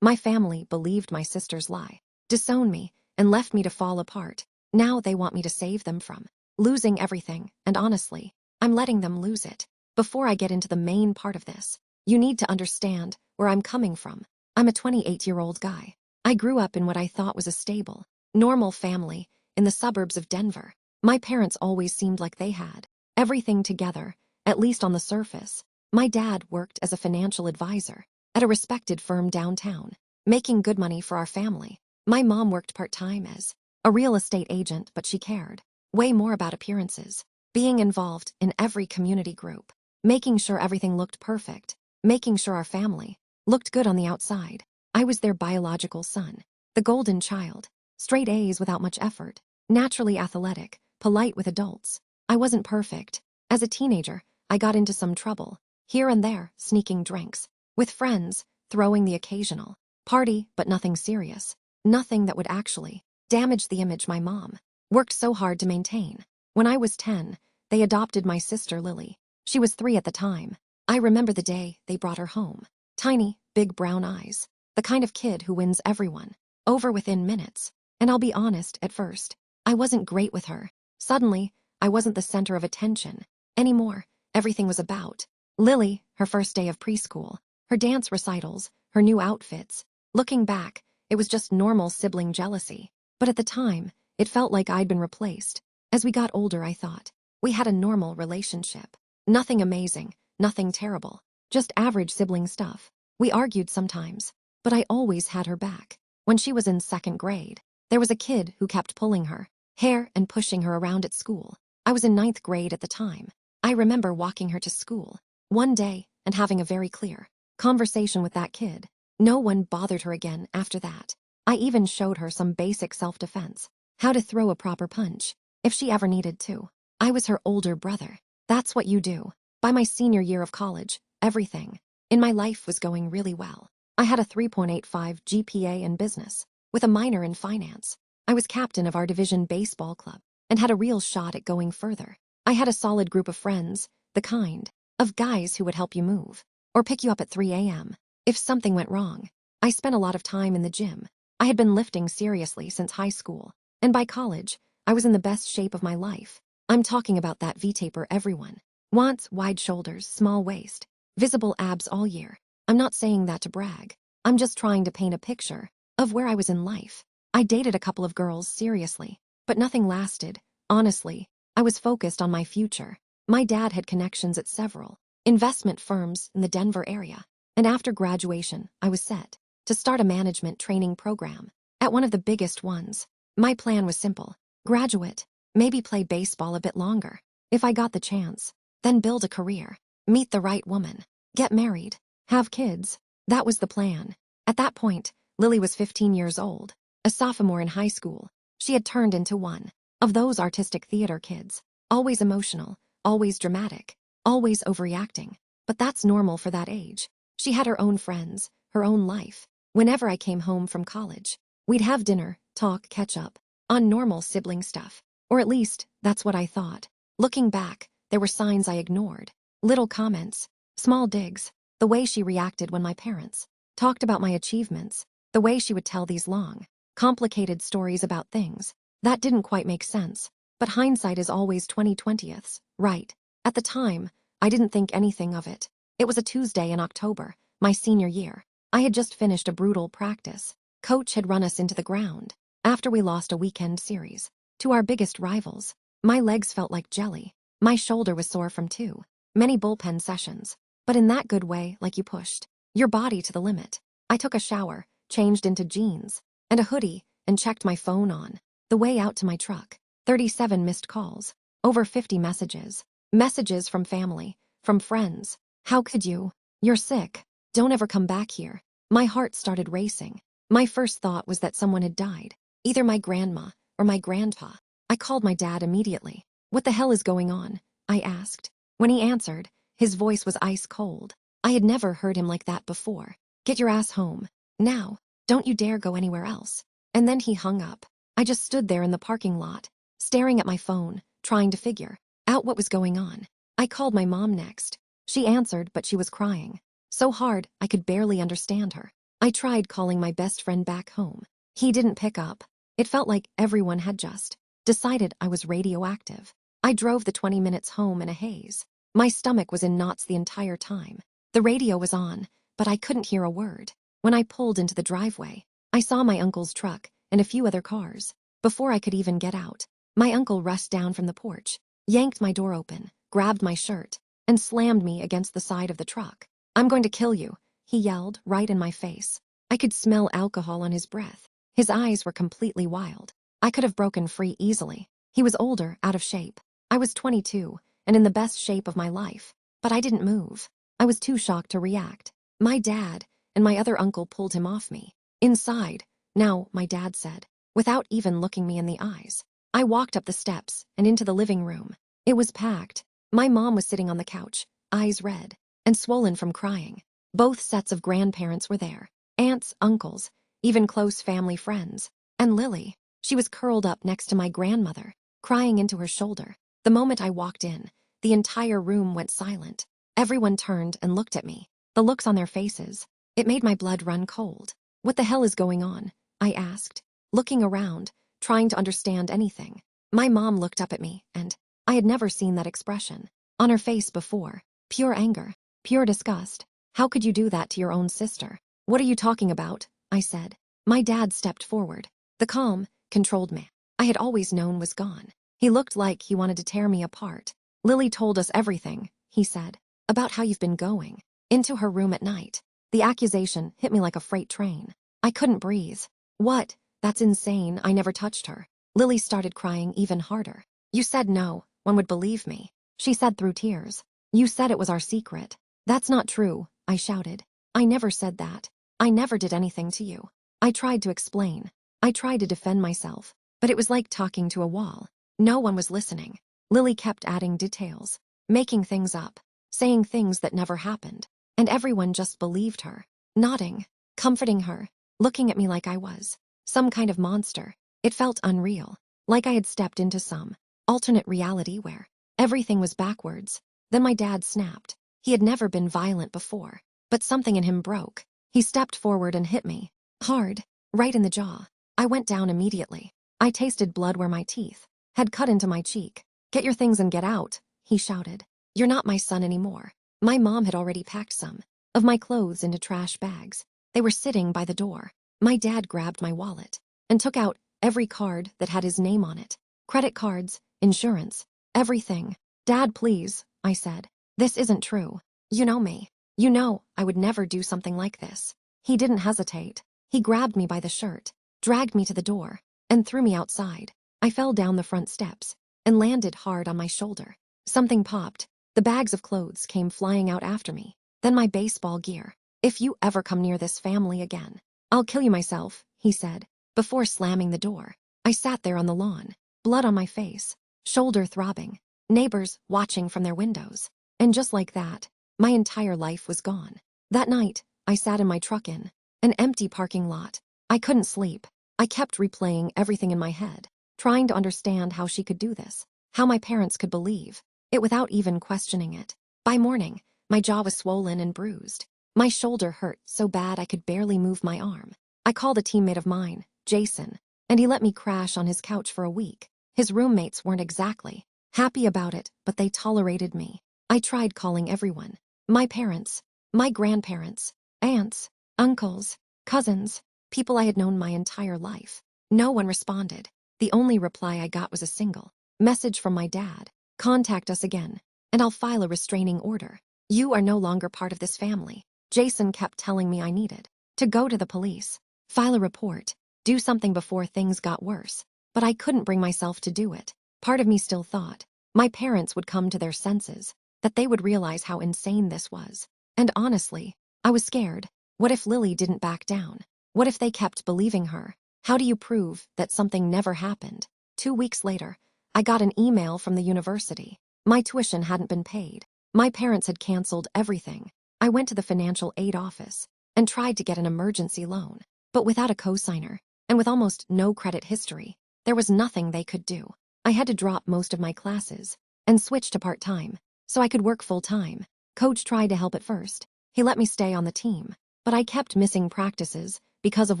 My family believed my sister's lie, disowned me, and left me to fall apart. Now they want me to save them from losing everything, and honestly, I'm letting them lose it. Before I get into the main part of this, you need to understand where I'm coming from. I'm a 28-year-old guy. I grew up in what I thought was a stable, normal family in the suburbs of Denver. My parents always seemed like they had everything together, at least on the surface. My dad worked as a financial advisor at a respected firm downtown, making good money for our family. My mom worked part-time as a real estate agent, but she cared way more about appearances, being involved in every community group, making sure everything looked perfect, making sure our family looked good on the outside. I was their biological son, the golden child, straight A's without much effort, naturally athletic, polite with adults. I wasn't perfect. As a teenager, I got into some trouble, here and there, sneaking drinks with friends, throwing the occasional party, but nothing serious, nothing that would actually damage the image my mom worked so hard to maintain. When I was 10, they adopted my sister Lily. She was 3 at the time. I remember the day they brought her home. Tiny, big brown eyes. The kind of kid who wins everyone over within minutes. And I'll be honest, at first, I wasn't great with her. Suddenly, I wasn't the center of attention anymore. Everything was about Lily, her first day of preschool, her dance recitals, her new outfits. Looking back, it was just normal sibling jealousy. But at the time, it felt like I'd been replaced. As we got older, I thought we had a normal relationship. Nothing amazing, nothing terrible, just average sibling stuff. We argued sometimes, but I always had her back. When she was in 2nd grade, there was a kid who kept pulling her hair and pushing her around at school. I was in 9th grade at the time. I remember walking her to school one day and having a very clear conversation with that kid. No one bothered her again after that. I even showed her some basic self-defense, how to throw a proper punch, if she ever needed to. I was her older brother. That's what you do. By my senior year of college, everything in my life was going really well. I had a 3.85 GPA in business, with a minor in finance. I was captain of our division baseball club, and had a real shot at going further. I had a solid group of friends, the kind of guys who would help you move, or pick you up at 3 a.m. if something went wrong. I spent a lot of time in the gym. I had been lifting seriously since high school, and by college, I was in the best shape of my life. I'm talking about that V-taper everyone wants: wide shoulders, small waist, visible abs all year. I'm not saying that to brag. I'm just trying to paint a picture of where I was in life. I dated a couple of girls seriously, but nothing lasted. Honestly, I was focused on my future. My dad had connections at several investment firms in the Denver area, and after graduation, I was set to start a management training program at one of the biggest ones. My plan was simple: graduate, maybe play baseball a bit longer if I got the chance, then build a career, meet the right woman, get married, have kids. That was the plan. At that point, Lily was 15 years old, a sophomore in high school. She had turned into one of those artistic theater kids, always emotional, always dramatic, always overreacting. But that's normal for that age. She had her own friends, her own life. Whenever I came home from college, we'd have dinner, talk, catch up on normal sibling stuff. Or at least, that's what I thought. Looking back, there were signs I ignored. Little comments, small digs, the way she reacted when my parents talked about my achievements, the way she would tell these long, complicated stories about things that didn't quite make sense. But hindsight is always 20/20ths, right? At the time, I didn't think anything of it. It was a Tuesday in October, my senior year. I had just finished a brutal practice. Coach had run us into the ground after we lost a weekend series to our biggest rivals. My legs felt like jelly. My shoulder was sore from too many bullpen sessions, but in that good way, like you pushed your body to the limit. I took a shower, changed into jeans and a hoodie, and checked my phone on the way out to my truck. 37 missed calls, over 50 messages. Messages from family, from friends. How could you? You're sick. Don't ever come back here. My heart started racing. My first thought was that someone had died, either my grandma or my grandpa. I called my dad immediately. What the hell is going on? I asked. When he answered, his voice was ice cold. I had never heard him like that before. Get your ass home. Now. Don't you dare go anywhere else. And then he hung up. I just stood there in the parking lot, staring at my phone, trying to figure out what was going on. I called my mom next. She answered, but she was crying so hard I could barely understand her. I tried calling my best friend back home. He didn't pick up. It felt like everyone had just decided I was radioactive. I drove the 20 minutes home in a haze. My stomach was in knots the entire time. The radio was on, but I couldn't hear a word. When I pulled into the driveway, I saw my uncle's truck and a few other cars. Before I could even get out, my uncle rushed down from the porch, yanked my door open, grabbed my shirt, and slammed me against the side of the truck. "I'm going to kill you," he yelled right in my face. I could smell alcohol on his breath. His eyes were completely wild. I could have broken free easily. He was older, out of shape. I was 22, and in the best shape of my life. But I didn't move. I was too shocked to react. My dad and my other uncle pulled him off me. "Inside, now," my dad said, without even looking me in the eyes. I walked up the steps and into the living room. It was packed. My mom was sitting on the couch, eyes red and swollen from crying. Both sets of grandparents were there. Aunts, uncles, even close family friends. And Lily, she was curled up next to my grandmother, crying into her shoulder. The moment I walked in, the entire room went silent. Everyone turned and looked at me. The looks on their faces, it made my blood run cold. "What the hell is going on?" I asked, looking around, trying to understand anything. My mom looked up at me, and I had never seen that expression on her face before. Pure anger, pure disgust. "How could you do that to your own sister?" "What are you talking about?" I said. My dad stepped forward. The calm, controlled man I had always known was gone. He looked like he wanted to tear me apart. "Lily told us everything," he said, "about how you've been going into her room at night." The accusation hit me like a freight train. I couldn't breathe. "What? That's insane. I never touched her." Lily started crying even harder. "You said no one would believe me," she said through tears. "You said it was our secret." "That's not true," I shouted. "I never said that. I never did anything to you." I tried to explain. I tried to defend myself, but it was like talking to a wall. No one was listening. Lily kept adding details, making things up, saying things that never happened, and everyone just believed her, nodding, comforting her, looking at me like I was some kind of monster. It felt unreal, like I had stepped into some alternate reality where everything was backwards. Then my dad snapped. He had never been violent before, but something in him broke. He stepped forward and hit me, hard, right in the jaw. I went down immediately. I tasted blood where my teeth had cut into my cheek. "Get your things and get out," he shouted. "You're not my son anymore." My mom had already packed some of my clothes into trash bags. They were sitting by the door. My dad grabbed my wallet and took out every card that had his name on it. Credit cards, insurance, everything. "Dad, please," I said. "This isn't true. You know me. You know I would never do something like this." He didn't hesitate. He grabbed me by the shirt, dragged me to the door, and threw me outside. I fell down the front steps and landed hard on my shoulder. Something popped. The bags of clothes came flying out after me. Then my baseball gear. "If you ever come near this family again, I'll kill you myself," he said, before slamming the door. I sat there on the lawn, blood on my face, shoulder throbbing, neighbors watching from their windows. And just like that, my entire life was gone. That night, I sat in my truck in an empty parking lot. I couldn't sleep. I kept replaying everything in my head, trying to understand how she could do this, how my parents could believe it without even questioning it. By morning, my jaw was swollen and bruised. My shoulder hurt so bad I could barely move my arm. I called a teammate of mine, Jason, and he let me crash on his couch for a week. His roommates weren't exactly happy about it, but they tolerated me. I tried calling everyone. My parents, my grandparents, aunts, uncles, cousins, people I had known my entire life. No one responded. The only reply I got was a single message from my dad. "Contact us again, and I'll file a restraining order. You are no longer part of this family." Jason kept telling me I needed to go to the police, file a report, do something before things got worse. But I couldn't bring myself to do it. Part of me still thought my parents would come to their senses, that they would realize how insane this was. And honestly, I was scared. What if Lily didn't back down? What if they kept believing her? How do you prove that something never happened? 2 weeks later, I got an email from the university. My tuition hadn't been paid. My parents had canceled everything. I went to the financial aid office and tried to get an emergency loan. But without a cosigner, and with almost no credit history, there was nothing they could do. I had to drop most of my classes and switch to part-time so I could work full-time. Coach tried to help at first. He let me stay on the team, but I kept missing practices because of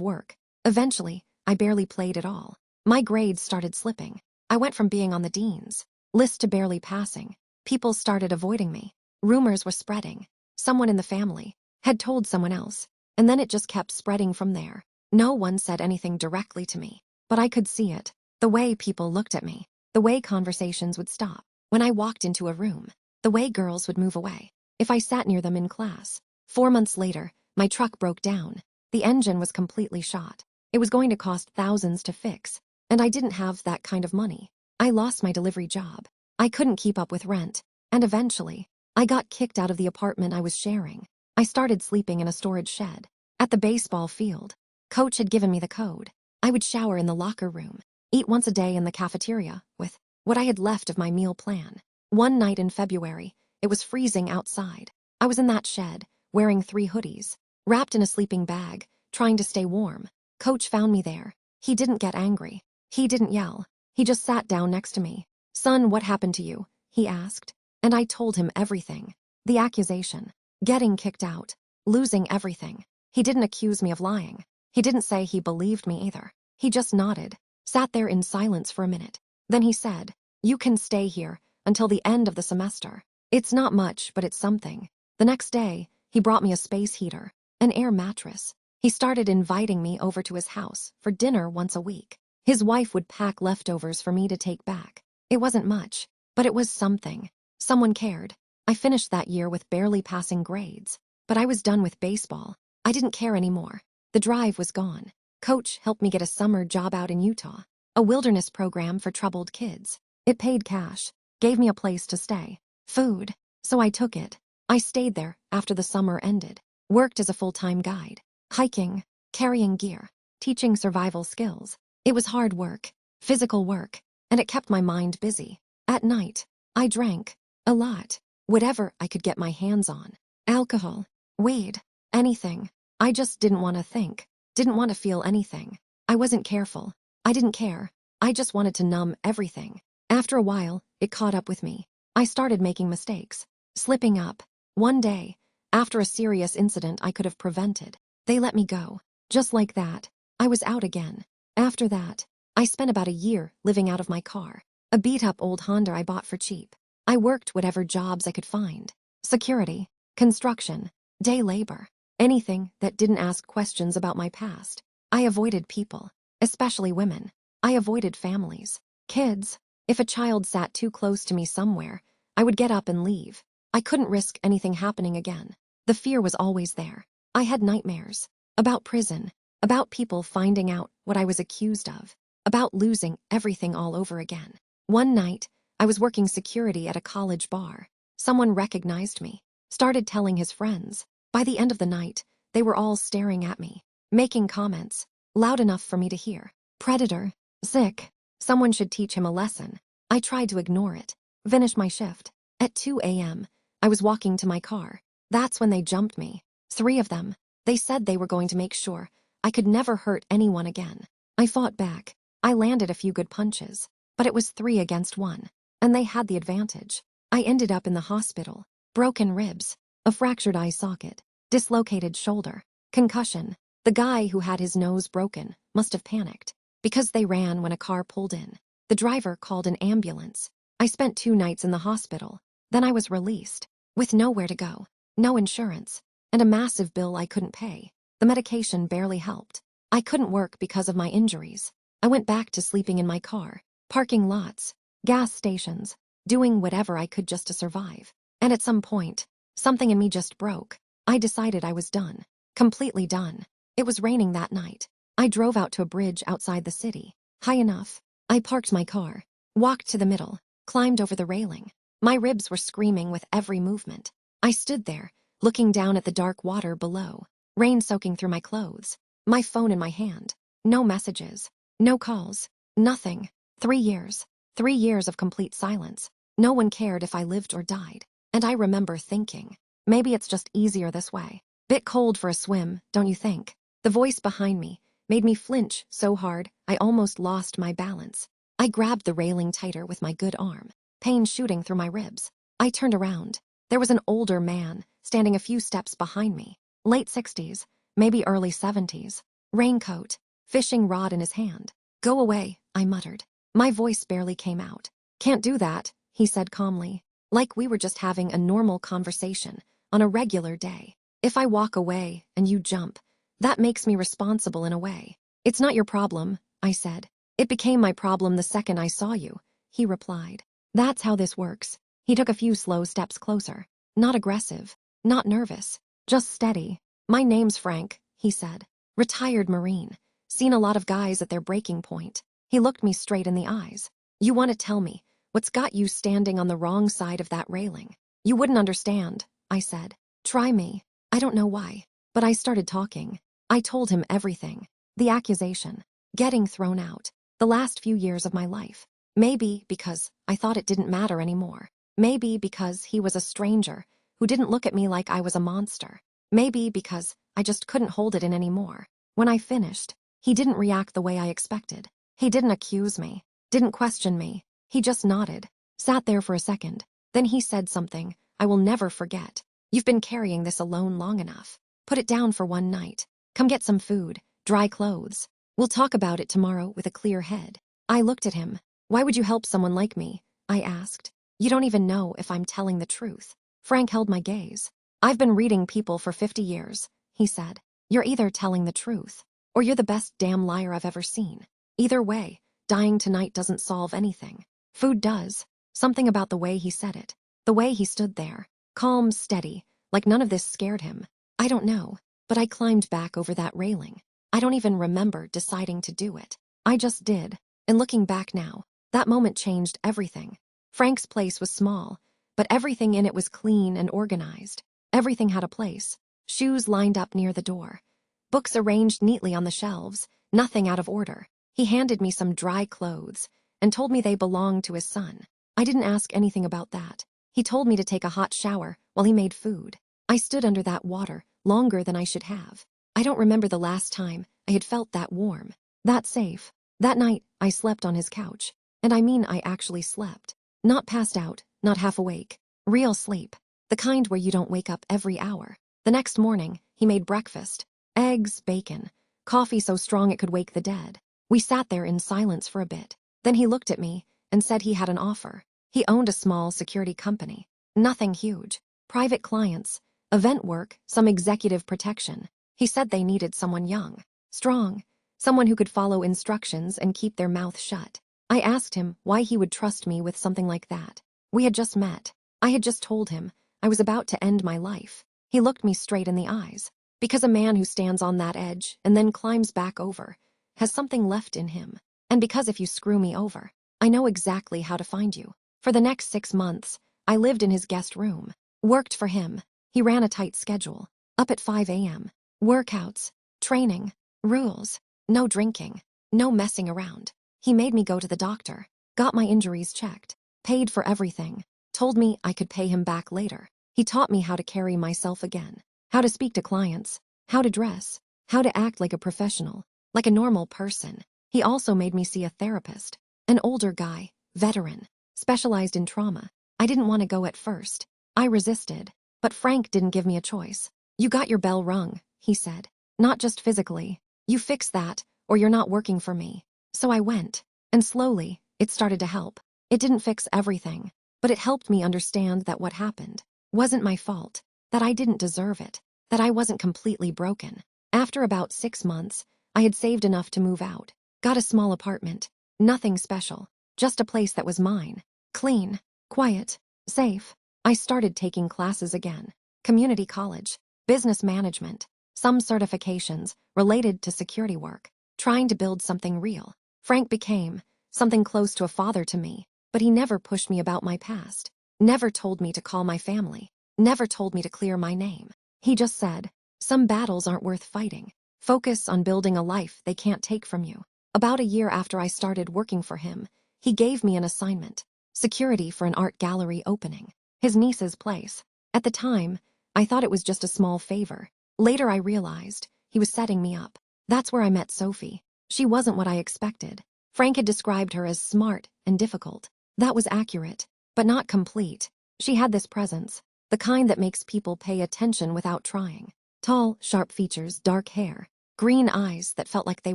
work. Eventually, I barely played at all. My grades started slipping. I went from being on the dean's list to barely passing. People started avoiding me. Rumors were spreading. Someone in the family had told someone else, and then it just kept spreading from there. No one said anything directly to me, but I could see it. The way people looked at me, the way conversations would stop. When I walked into a room, the way girls would move away. If I sat near them in class. 4 months later, my truck broke down. The engine was completely shot. It was going to cost thousands to fix, and I didn't have that kind of money. I lost my delivery job. I couldn't keep up with rent, and eventually, I got kicked out of the apartment I was sharing. I started sleeping in a storage shed. At the baseball field, Coach had given me the code. I would shower in the locker room, eat once a day in the cafeteria with what I had left of my meal plan. One night in February, it was freezing outside. I was in that shed, wearing 3 hoodies, wrapped in a sleeping bag, trying to stay warm. Coach found me there. He didn't get angry. He didn't yell. He just sat down next to me. "Son, what happened to you?" he asked. And I told him everything. The accusation, getting kicked out, losing everything. He didn't accuse me of lying. He didn't say he believed me either. He just nodded, sat there in silence for a minute. Then he said, "You can stay here until the end of the semester. It's not much, but it's something." The next day, he brought me a space heater, an air mattress. He started inviting me over to his house for dinner once a week. His wife would pack leftovers for me to take back. It wasn't much, but it was something. Someone cared. I finished that year with barely passing grades, but I was done with baseball. I didn't care anymore. The drive was gone. Coach helped me get a summer job out in Utah, a wilderness program for troubled kids. It paid cash, gave me a place to stay, food, so I took it. I stayed there after the summer ended, worked as a full-time guide, hiking, carrying gear, teaching survival skills. It was hard work, physical work, and it kept my mind busy. At night, I drank a lot, whatever I could get my hands on. Alcohol, weed, anything. I just didn't want to think, didn't want to feel anything. I wasn't careful. I didn't care. I just wanted to numb everything. After a while, it caught up with me. I started making mistakes, slipping up. One day, after a serious incident I could have prevented, they let me go. Just like that, I was out again. After that, I spent about a year living out of my car, a beat-up old Honda I bought for cheap. I worked whatever jobs I could find. Security, construction, day labor, anything that didn't ask questions about my past. I avoided people, especially women. I avoided families, kids. If a child sat too close to me somewhere, I would get up and leave. I couldn't risk anything happening again. The fear was always there. I had nightmares about prison, about people finding out what I was accused of, about losing everything all over again. One night, I was working security at a college bar. Someone recognized me, started telling his friends. By the end of the night, they were all staring at me, making comments, loud enough for me to hear. "Predator, sick, someone should teach him a lesson." I tried to ignore it, finish my shift. At 2 a.m., I was walking to my car. That's when they jumped me. 3 of them. They said they were going to make sure I could never hurt anyone again. I fought back. I landed a few good punches, but it was 3 against 1, and they had the advantage. I ended up in the hospital. Broken ribs, a fractured eye socket, dislocated shoulder, concussion. The guy who had his nose broken must have panicked, because they ran when a car pulled in. The driver called an ambulance. I spent 2 nights in the hospital. Then I was released, with nowhere to go, no insurance, and a massive bill I couldn't pay. The medication barely helped. I couldn't work because of my injuries. I went back to sleeping in my car, parking lots, gas stations, doing whatever I could just to survive. And at some point, something in me just broke. I decided I was done, completely done. It was raining that night. I drove out to a bridge outside the city, high enough. I parked my car, walked to the middle, climbed over the railing. My ribs were screaming with every movement. I stood there, looking down at the dark water below, rain soaking through my clothes, my phone in my hand. No messages, no calls, nothing. 3 years. 3 years of complete silence. No one cared if I lived or died. And I remember thinking, maybe it's just easier this way. Bit cold for a swim, don't you think? The voice behind me made me flinch so hard I almost lost my balance. I grabbed the railing tighter with my good arm, pain shooting through my ribs. I turned around. There was an older man standing a few steps behind me, Late 60s, maybe early 70s. Raincoat, fishing rod in his hand. Go away, I muttered. My voice barely came out. Can't do that, he said calmly, like we were just having a normal conversation on a regular day. If I walk away and you jump, that makes me responsible in a way. It's not your problem, I said. It became my problem the second I saw you, he replied. That's how this works. He took a few slow steps closer. Not aggressive, not nervous, just steady. My name's Frank, he said. Retired Marine. Seen a lot of guys at their breaking point. He looked me straight in the eyes. You want to tell me what's got you standing on the wrong side of that railing? You wouldn't understand, I said. Try me. I don't know why, but I started talking. I told him everything. The accusation. Getting thrown out. The last few years of my life. Maybe because I thought it didn't matter anymore. Maybe because he was a stranger who didn't look at me like I was a monster. Maybe because I just couldn't hold it in anymore. When I finished, he didn't react the way I expected. He didn't accuse me, didn't question me. He just nodded, sat there for a second. Then he said something I will never forget. You've been carrying this alone long enough. Put it down for one night. Come get some food, dry clothes. We'll talk about it tomorrow with a clear head. I looked at him. Why would you help someone like me? I asked. You don't even know if I'm telling the truth. Frank held my gaze. I've been reading people for 50 years, he said. You're either telling the truth, or you're the best damn liar I've ever seen. Either way, dying tonight doesn't solve anything. Food does. Something about the way he said it. The way he stood there. Calm, steady, like none of this scared him. I don't know, but I climbed back over that railing. I don't even remember deciding to do it. I just did. And looking back now, that moment changed everything. Frank's place was small, but everything in it was clean and organized. Everything had a place. Shoes lined up near the door. Books arranged neatly on the shelves, nothing out of order. He handed me some dry clothes and told me they belonged to his son. I didn't ask anything about that. He told me to take a hot shower while he made food. I stood under that water longer than I should have. I don't remember the last time I had felt that warm, that safe. That night, I slept on his couch. And I mean I actually slept. Not passed out, not half awake. Real sleep. The kind where you don't wake up every hour. The next morning, he made breakfast. Eggs, bacon, coffee so strong it could wake the dead. We sat there in silence for a bit. Then he looked at me and said he had an offer. He owned a small security company. Nothing huge. Private clients, event work, some executive protection. He said they needed someone young, strong, someone who could follow instructions and keep their mouth shut. I asked him why he would trust me with something like that. We had just met. I had just told him I was about to end my life. He looked me straight in the eyes. Because a man who stands on that edge and then climbs back over has something left in him. And because if you screw me over, I know exactly how to find you. For the next 6 months, I lived in his guest room. Worked for him. He ran a tight schedule. Up at 5 a.m. Workouts. Training. Rules. No drinking. No messing around. He made me go to the doctor. Got my injuries checked. Paid for everything. Told me I could pay him back later. He taught me how to carry myself again. How to speak to clients. How to dress. How to act like a professional. Like a normal person. He also made me see a therapist. An older guy. Veteran. Specialized in trauma. I didn't want to go at first. I resisted. But Frank didn't give me a choice. You got your bell rung, he said. Not just physically. You fix that, or you're not working for me. So I went. And slowly, it started to help. It didn't fix everything. But it helped me understand that what happened wasn't my fault. That I didn't deserve it. That I wasn't completely broken. After about 6 months, I had saved enough to move out. Got a small apartment. Nothing special. Just a place that was mine. Clean. Quiet. Safe. I started taking classes again. Community college. Business management. Some certifications related to security work. Trying to build something real. Frank became something close to a father to me, but he never pushed me about my past. Never told me to call my family. Never told me to clear my name. He just said, some battles aren't worth fighting. Focus on building a life they can't take from you. About a year after I started working for him, he gave me an assignment. Security for an art gallery opening. His niece's place. At the time, I thought it was just a small favor. Later I realized he was setting me up. That's where I met Sophie. She wasn't what I expected. Frank had described her as smart and difficult. That was accurate, but not complete. She had this presence, the kind that makes people pay attention without trying. Tall, sharp features, dark hair, green eyes that felt like they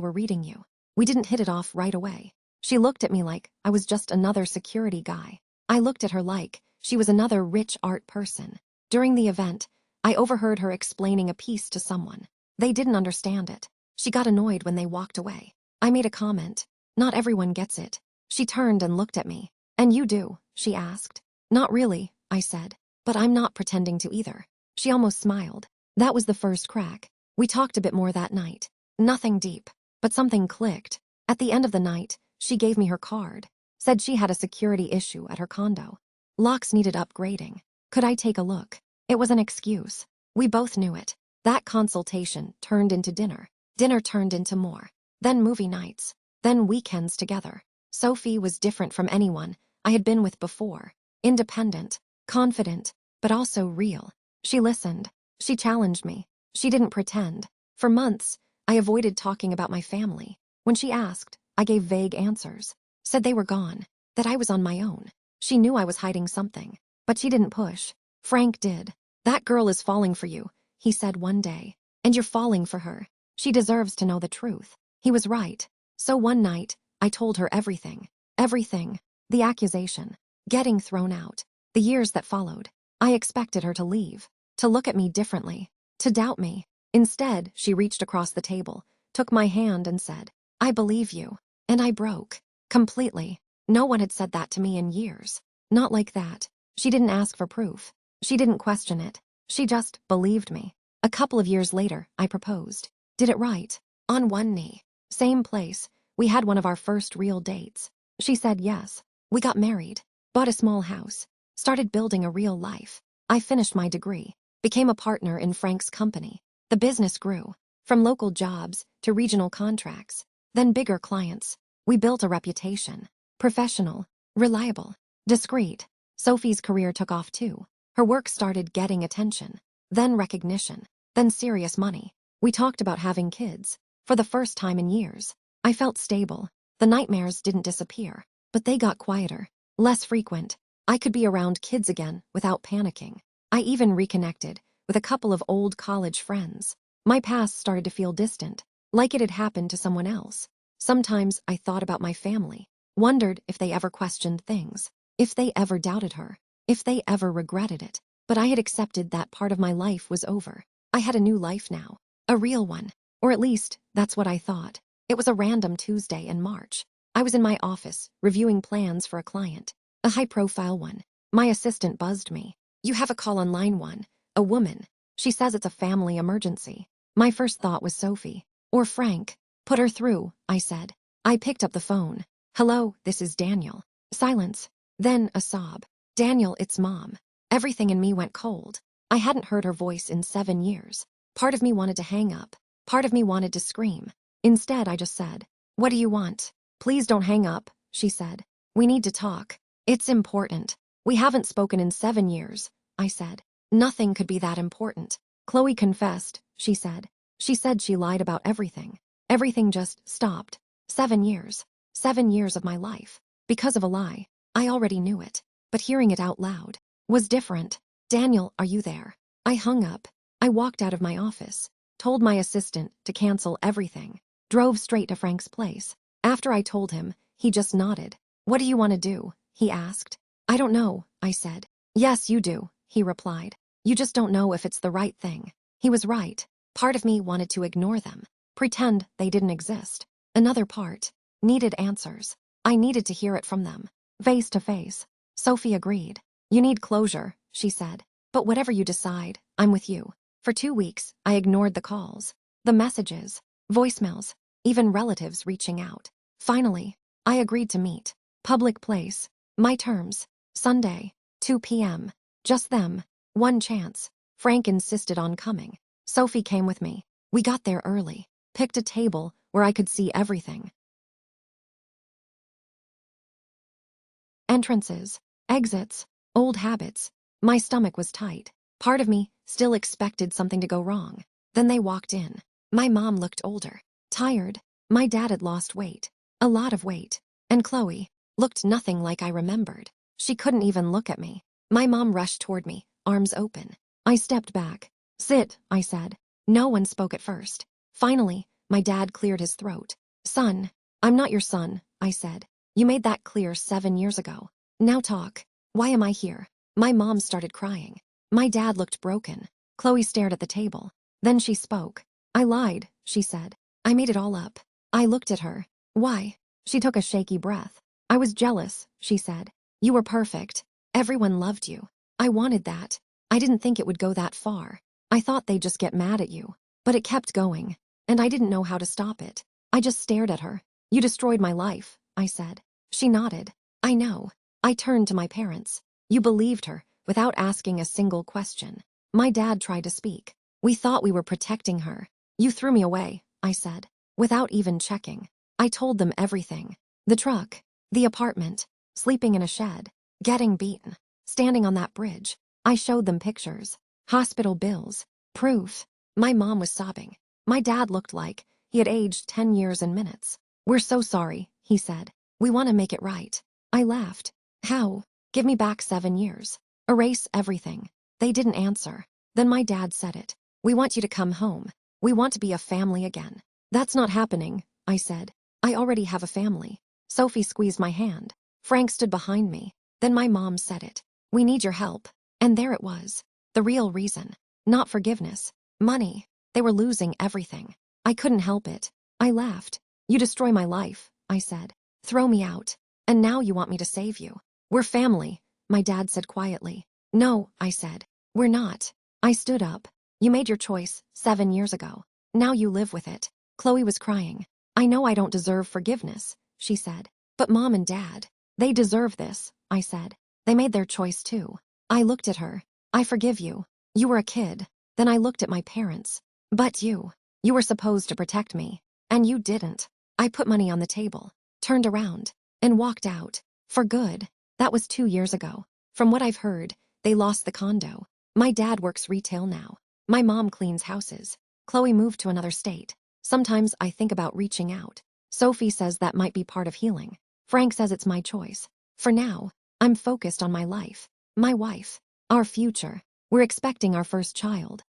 were reading you. We didn't hit it off right away. She looked at me like I was just another security guy. I looked at her like she was another rich art person. During the event, I overheard her explaining a piece to someone. They didn't understand it. She got annoyed when they walked away. I made a comment. Not everyone gets it. She turned and looked at me. And you do, she asked. Not really, I said. But I'm not pretending to either. She almost smiled. That was the first crack. We talked a bit more that night. Nothing deep, but something clicked. At the end of the night, she gave me her card. Said she had a security issue at her condo. Locks needed upgrading. Could I take a look? It was an excuse. We both knew it. That consultation turned into dinner. Dinner turned into more. Then movie nights. Then weekends together. Sophie was different from anyone I had been with before. Independent, confident, but also real. She listened. She challenged me. She didn't pretend. For months, I avoided talking about my family. When she asked, I gave vague answers. Said they were gone. That I was on my own. She knew I was hiding something. But she didn't push. Frank did. That girl is falling for you, he said one day. And you're falling for her. She deserves to know the truth. He was right. So one night, I told her everything. Everything. The accusation. Getting thrown out. The years that followed. I expected her to leave. To look at me differently. To doubt me. Instead, she reached across the table, took my hand and said, I believe you. And I broke. Completely. No one had said that to me in years. Not like that. She didn't ask for proof. She didn't question it. She just believed me. A couple of years later, I proposed. Did it right. On one knee. Same place. We had one of our first real dates. She said yes. We got married. Bought a small house. Started building a real life. I finished my degree. Became a partner in Frank's company. The business grew. From local jobs to regional contracts. Then bigger clients. We built a reputation. Professional. Reliable. Discreet. Sophie's career took off too. Her work started getting attention. Then recognition. Then serious money. We talked about having kids. For the first time in years. I felt stable. The nightmares didn't disappear. But they got quieter. Less frequent. I could be around kids again without panicking. I even reconnected with a couple of old college friends. My past started to feel distant, like it had happened to someone else. Sometimes I thought about my family, wondered if they ever questioned things, if they ever doubted her, if they ever regretted it. But I had accepted that part of my life was over. I had a new life now, a real one, or at least that's what I thought. It was a random Tuesday in March. I was in my office, reviewing plans for a client, a high-profile one. My assistant buzzed me. You have a call on line 1, a woman. She says it's a family emergency. My first thought was Sophie. Or Frank. Put her through, I said. I picked up the phone. Hello, this is Daniel. Silence. Then a sob. Daniel, it's Mom. Everything in me went cold. I hadn't heard her voice in 7 years. Part of me wanted to hang up. Part of me wanted to scream. Instead, I just said, what do you want? Please don't hang up, she said. We need to talk. It's important. We haven't spoken in 7 years, I said. Nothing could be that important. Chloe confessed, she said. She said she lied about everything. Everything just stopped. 7 years. 7 years of my life. Because of a lie. I already knew it. But hearing it out loud was different. Daniel, are you there? I hung up. I walked out of my office. Told my assistant to cancel everything. Drove straight to Frank's place. After I told him, he just nodded. What do you want to do? He asked. I don't know, I said. Yes, you do, he replied. You just don't know if it's the right thing. He was right. Part of me wanted to ignore them. Pretend they didn't exist. Another part needed answers. I needed to hear it from them. Face to face. Sophie agreed. You need closure, she said. But whatever you decide, I'm with you. For 2 weeks, I ignored the calls, the messages, voicemails, even relatives reaching out. Finally, I agreed to meet. Public place. My terms. Sunday, 2 p.m. Just them. One chance. Frank insisted on coming. Sophie came with me. We got there early. Picked a table where I could see everything. Entrances. Exits. Old habits. My stomach was tight. Part of me still expected something to go wrong. Then they walked in. My mom looked older. Tired. My dad had lost weight. A lot of weight. And Chloe looked nothing like I remembered. She couldn't even look at me. My mom rushed toward me, arms open. I stepped back. Sit, I said. No one spoke at first. Finally, my dad cleared his throat. Son, I'm not your son, I said. You made that clear 7 years ago. Now talk. Why am I here? My mom started crying. My dad looked broken. Chloe stared at the table. Then she spoke. I lied, she said. I made it all up. I looked at her. Why? She took a shaky breath. I was jealous, she said. You were perfect. Everyone loved you. I wanted that. I didn't think it would go that far. I thought they'd just get mad at you. But it kept going. And I didn't know how to stop it. I just stared at her. You destroyed my life, I said. She nodded. I know. I turned to my parents. You believed her, without asking a single question. My dad tried to speak. We thought we were protecting her. You threw me away, I said, without even checking. I told them everything. The truck, the apartment, sleeping in a shed, getting beaten, standing on that bridge. I showed them pictures, hospital bills, proof. My mom was sobbing. My dad looked like he had aged 10 years in minutes. We're so sorry, he said. We want to make it right. I laughed. How? Give me back 7 years. Erase everything. They didn't answer. Then my dad said it. We want you to come home. We want to be a family again. That's not happening, I said. I already have a family. Sophie squeezed my hand. Frank stood behind me. Then my mom said it. We need your help. And there it was. The real reason. Not forgiveness. Money. They were losing everything. I couldn't help it. I laughed. You destroy my life, I said. Throw me out. And now you want me to save you. We're family, my dad said quietly. No, I said. We're not. I stood up. You made your choice 7 years ago. Now you live with it. Chloe was crying. I know I don't deserve forgiveness, she said. But Mom and Dad, they deserve this, I said. They made their choice too. I looked at her. I forgive you. You were a kid. Then I looked at my parents. But you were supposed to protect me. And you didn't. I put money on the table, turned around, and walked out. For good. That was 2 years ago. From what I've heard, they lost the condo. My dad works retail now. My mom cleans houses. Chloe moved to another state. Sometimes I think about reaching out. Sophie says that might be part of healing. Frank says it's my choice. For now, I'm focused on my life, my wife, our future. We're expecting our first child.